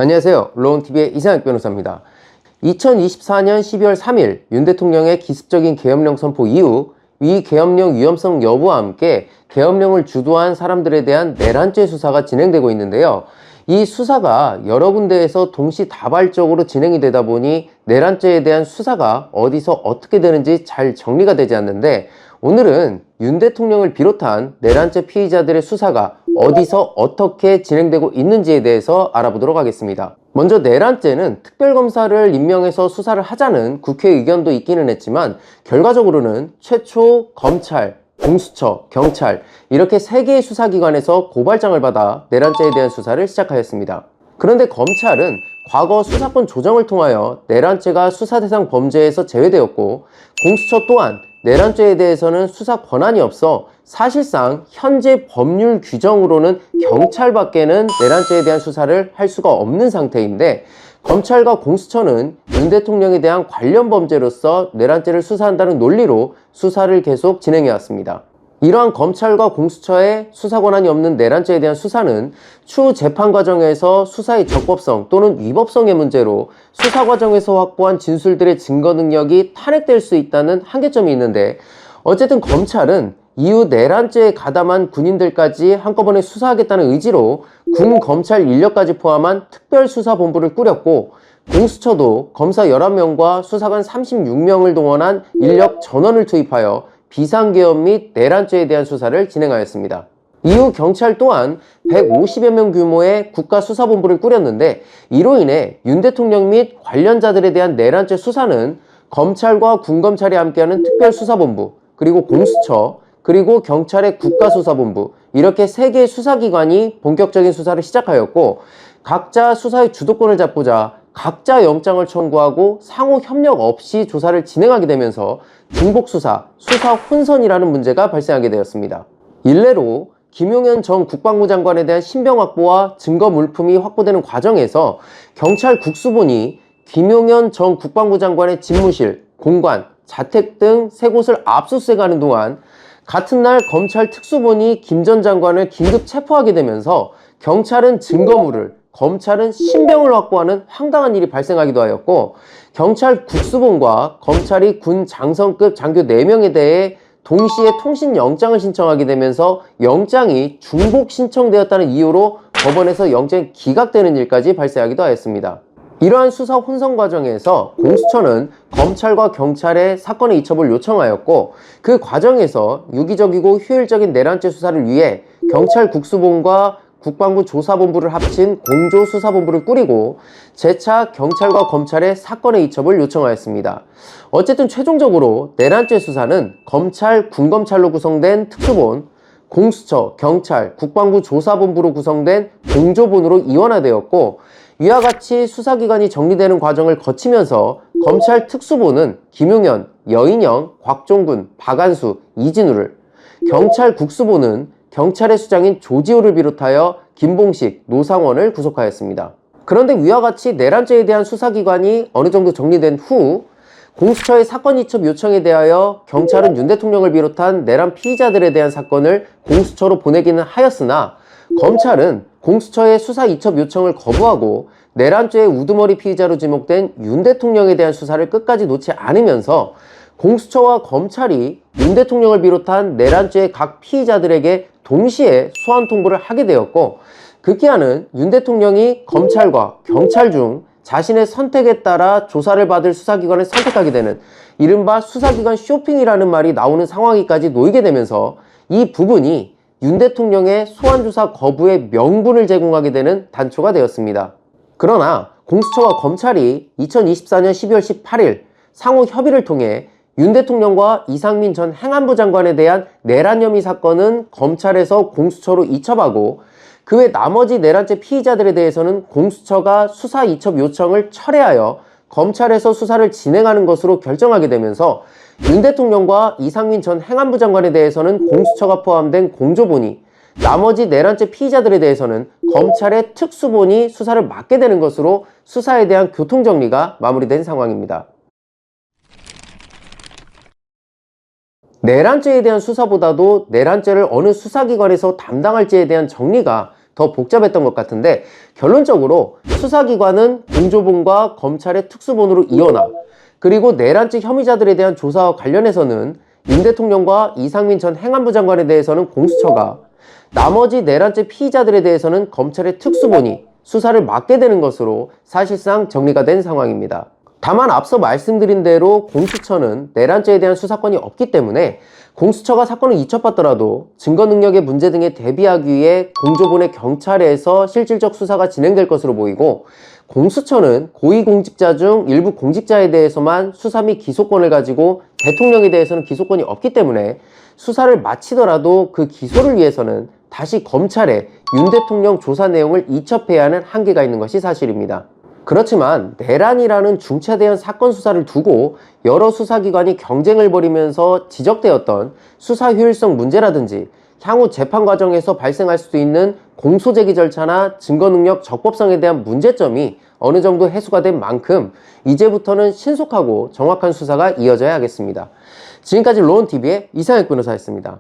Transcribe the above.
안녕하세요. 로운TV의 이상혁 변호사입니다. 2024년 12월 3일 윤 대통령의 기습적인 계엄령 선포 이후 이 계엄령 위험성 여부와 함께 계엄령을 주도한 사람들에 대한 내란죄 수사가 진행되고 있는데요. 이 수사가 여러 군데에서 동시다발적으로 진행이 되다 보니 내란죄에 대한 수사가 어디서 어떻게 되는지 잘 정리가 되지 않는데, 오늘은 윤 대통령을 비롯한 내란죄 피의자들의 수사가 어디서 어떻게 진행되고 있는지에 대해서 알아보도록 하겠습니다. 먼저 내란죄는 특별검사를 임명해서 수사를 하자는 국회 의견도 있기는 했지만, 결과적으로는 최초 검찰, 공수처, 경찰 이렇게 3개의 수사기관에서 고발장을 받아 내란죄에 대한 수사를 시작하였습니다. 그런데 검찰은 과거 수사권 조정을 통하여 내란죄가 수사 대상 범죄에서 제외되었고, 공수처 또한 내란죄에 대해서는 수사 권한이 없어 사실상 현재 법률 규정으로는 경찰밖에는 내란죄에 대한 수사를 할 수가 없는 상태인데, 검찰과 공수처는 윤 대통령에 대한 관련 범죄로서 내란죄를 수사한다는 논리로 수사를 계속 진행해왔습니다. 이러한 검찰과 공수처의 수사 권한이 없는 내란죄에 대한 수사는 추후 재판 과정에서 수사의 적법성 또는 위법성의 문제로 수사 과정에서 확보한 진술들의 증거 능력이 탄핵될 수 있다는 한계점이 있는데, 어쨌든 검찰은 이후 내란죄에 가담한 군인들까지 한꺼번에 수사하겠다는 의지로 군 검찰 인력까지 포함한 특별수사본부를 꾸렸고, 공수처도 검사 11명과 수사관 36명을 동원한 인력 전원을 투입하여 비상계엄 및 내란죄에 대한 수사를 진행하였습니다. 이후 경찰 또한 150여 명 규모의 국가수사본부를 꾸렸는데, 이로 인해 윤 대통령 및 관련자들에 대한 내란죄 수사는 검찰과 군검찰이 함께하는 특별수사본부, 그리고 공수처, 그리고 경찰의 국가수사본부, 이렇게 3개의 수사기관이 본격적인 수사를 시작하였고, 각자 수사의 주도권을 잡고자 각자 영장을 청구하고 상호 협력 없이 조사를 진행하게 되면서 중복수사, 수사 혼선이라는 문제가 발생하게 되었습니다. 일례로 김용현 전 국방부 장관에 대한 신병 확보와 증거 물품이 확보되는 과정에서 경찰 국수본이 김용현 전 국방부 장관의 집무실, 공관, 자택 등 3곳을 압수수색하는 동안 같은 날 검찰 특수본이 김 전 장관을 긴급 체포하게 되면서 경찰은 증거물을, 검찰은 신병을 확보하는 황당한 일이 발생하기도 하였고, 경찰 국수본과 검찰이 군 장성급 장교 4명에 대해 동시에 통신영장을 신청하게 되면서 영장이 중복 신청되었다는 이유로 법원에서 영장이 기각되는 일까지 발생하기도 하였습니다. 이러한 수사 혼선 과정에서 공수처는 검찰과 경찰에 사건의 이첩을 요청하였고, 그 과정에서 유기적이고 효율적인 내란죄 수사를 위해 경찰 국수본과 국방부 조사본부를 합친 공조수사본부를 꾸리고 재차 경찰과 검찰에 사건의 이첩을 요청하였습니다. 어쨌든 최종적으로 내란죄 수사는 검찰, 군검찰로 구성된 특수본, 공수처, 경찰, 국방부 조사본부로 구성된 공조본으로 이원화되었고, 이와 같이 수사기관이 정리되는 과정을 거치면서 검찰 특수본은 김용현, 여인영, 곽종군, 박안수, 이진우를, 경찰 국수본은 경찰의 수장인 조지호를 비롯하여 김봉식, 노상원을 구속하였습니다. 그런데 위와 같이 내란죄에 대한 수사기관이 어느 정도 정리된 후 공수처의 사건 이첩 요청에 대하여 경찰은 윤 대통령을 비롯한 내란 피의자들에 대한 사건을 공수처로 보내기는 하였으나, 검찰은 공수처의 수사 이첩 요청을 거부하고 내란죄의 우두머리 피의자로 지목된 윤 대통령에 대한 수사를 끝까지 놓지 않으면서 공수처와 검찰이 윤 대통령을 비롯한 내란죄의 각 피의자들에게 동시에 소환 통보를 하게 되었고, 급기야는 윤 대통령이 검찰과 경찰 중 자신의 선택에 따라 조사를 받을 수사기관을 선택하게 되는 이른바 수사기관 쇼핑이라는 말이 나오는 상황까지 놓이게 되면서 이 부분이 윤 대통령의 소환조사 거부의 명분을 제공하게 되는 단초가 되었습니다. 그러나 공수처와 검찰이 2024년 12월 18일 상호 협의를 통해 윤 대통령과 이상민 전 행안부 장관에 대한 내란 혐의 사건은 검찰에서 공수처로 이첩하고, 그 외 나머지 내란죄 피의자들에 대해서는 공수처가 수사 이첩 요청을 철회하여 검찰에서 수사를 진행하는 것으로 결정하게 되면서 윤 대통령과 이상민 전 행안부 장관에 대해서는 공수처가 포함된 공조본이, 나머지 내란죄 피의자들에 대해서는 검찰의 특수본이 수사를 맡게 되는 것으로 수사에 대한 교통정리가 마무리된 상황입니다. 내란죄에 대한 수사보다도 내란죄를 어느 수사기관에서 담당할지에 대한 정리가 더 복잡했던 것 같은데, 결론적으로 수사기관은 공조본과 검찰의 특수본으로 이어나, 그리고 내란죄 혐의자들에 대한 조사와 관련해서는 윤 대통령과 이상민 전 행안부 장관에 대해서는 공수처가, 나머지 내란죄 피의자들에 대해서는 검찰의 특수본이 수사를 맡게 되는 것으로 사실상 정리가 된 상황입니다. 다만 앞서 말씀드린 대로 공수처는 내란죄에 대한 수사권이 없기 때문에 공수처가 사건을 이첩받더라도 증거 능력의 문제 등에 대비하기 위해 공조본의 경찰에서 실질적 수사가 진행될 것으로 보이고, 공수처는 고위공직자 중 일부 공직자에 대해서만 수사 및 기소권을 가지고 대통령에 대해서는 기소권이 없기 때문에 수사를 마치더라도 그 기소를 위해서는 다시 검찰에 윤 대통령 조사 내용을 이첩해야 하는 한계가 있는 것이 사실입니다. 그렇지만 내란이라는 중차대한 사건 수사를 두고 여러 수사기관이 경쟁을 벌이면서 지적되었던 수사 효율성 문제라든지 향후 재판 과정에서 발생할 수도 있는 공소제기 절차나 증거능력 적법성에 대한 문제점이 어느 정도 해소가 된 만큼 이제부터는 신속하고 정확한 수사가 이어져야 하겠습니다. 지금까지 로원TV의 이상혁 변호사였습니다.